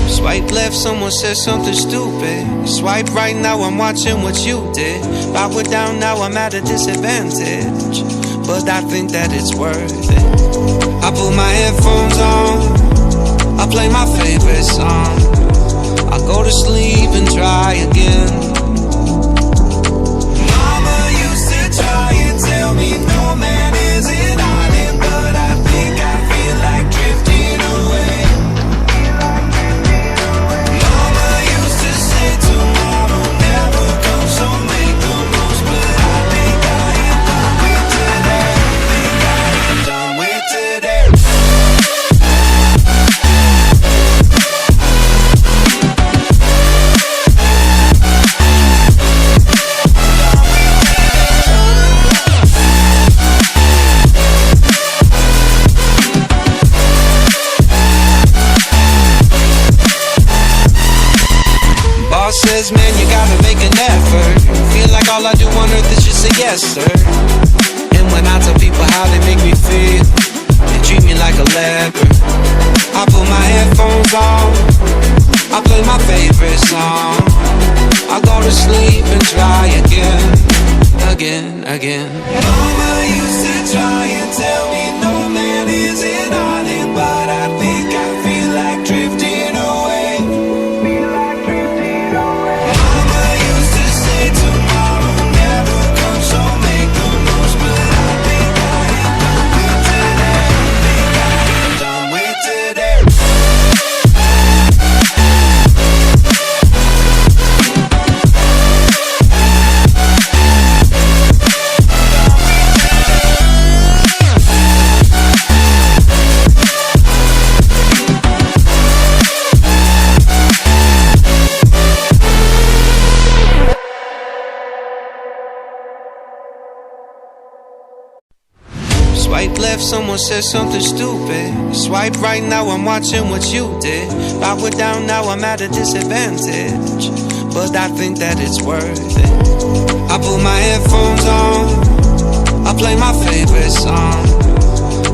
Swipe left, someone said something stupid. Swipe right, now I'm watching what you did. Power down, now I'm at a disadvantage, but I think that it's worth it. I put my headphones on, I play my favorite song, I go to sleep and try again. Mama used to try and tell me no man is an island, but I think I feel like drifting away. Mama used to say tomorrow never comes, so make the most, but I think I am done with today. Think I am done with today. Boss says, man, you gotta make an effort. Feel like all I do on earth is just say yes, sir. And when I tell people how they make me feel, they treat me like a leper. I put my headphones on, I play my favorite song, I go to sleep and try again, again, again. Mama used to try and tell me no man is an island, but I think I feel like drifting away. Swipe left, someone said something stupid. Swipe right, now I'm watching what you did. Power down, now I'm at a disadvantage, but I think that it's worth it. I put my headphones on, I play my favorite song,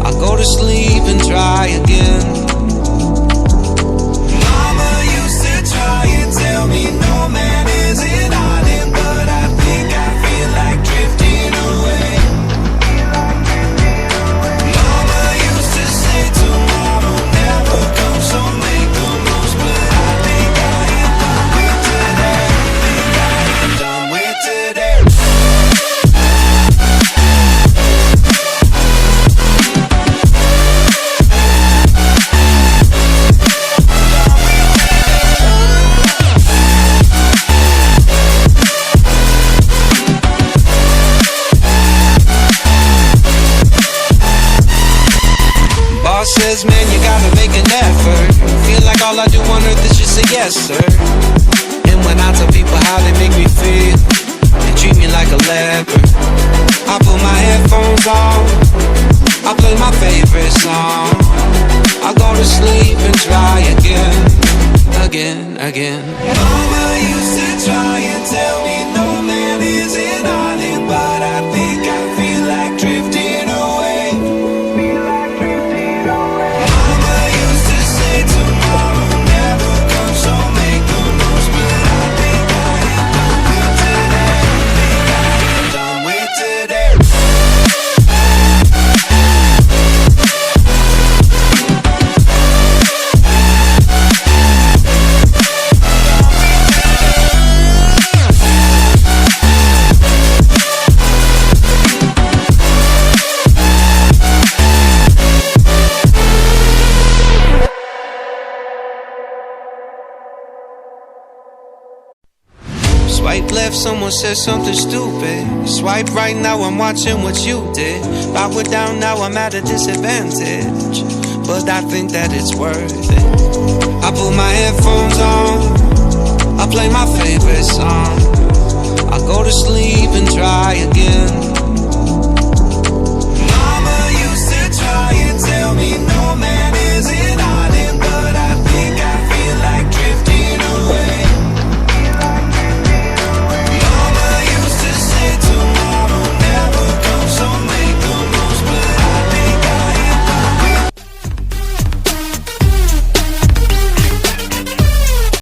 I go to sleep and try again. Mama used to try and tell me no man is an island, but I think I feel like drifting away. Says, man, you gotta make an effort. Feel like all I do on earth is just say yes, sir. And when I tell people how they make me feel, they treat me like a leper. I put my headphones on, I play my favorite song, I go to sleep and try again, again, again. Mama used to try and tell me no man is an island, but I think I feel like drifting away. Swipe left, someone said something stupid. Swipe right, now I'm watching what you did. Power down, now I'm at a disadvantage, but I think that it's worth it. I put my headphones on, I play my favorite song, I go to sleep and try again.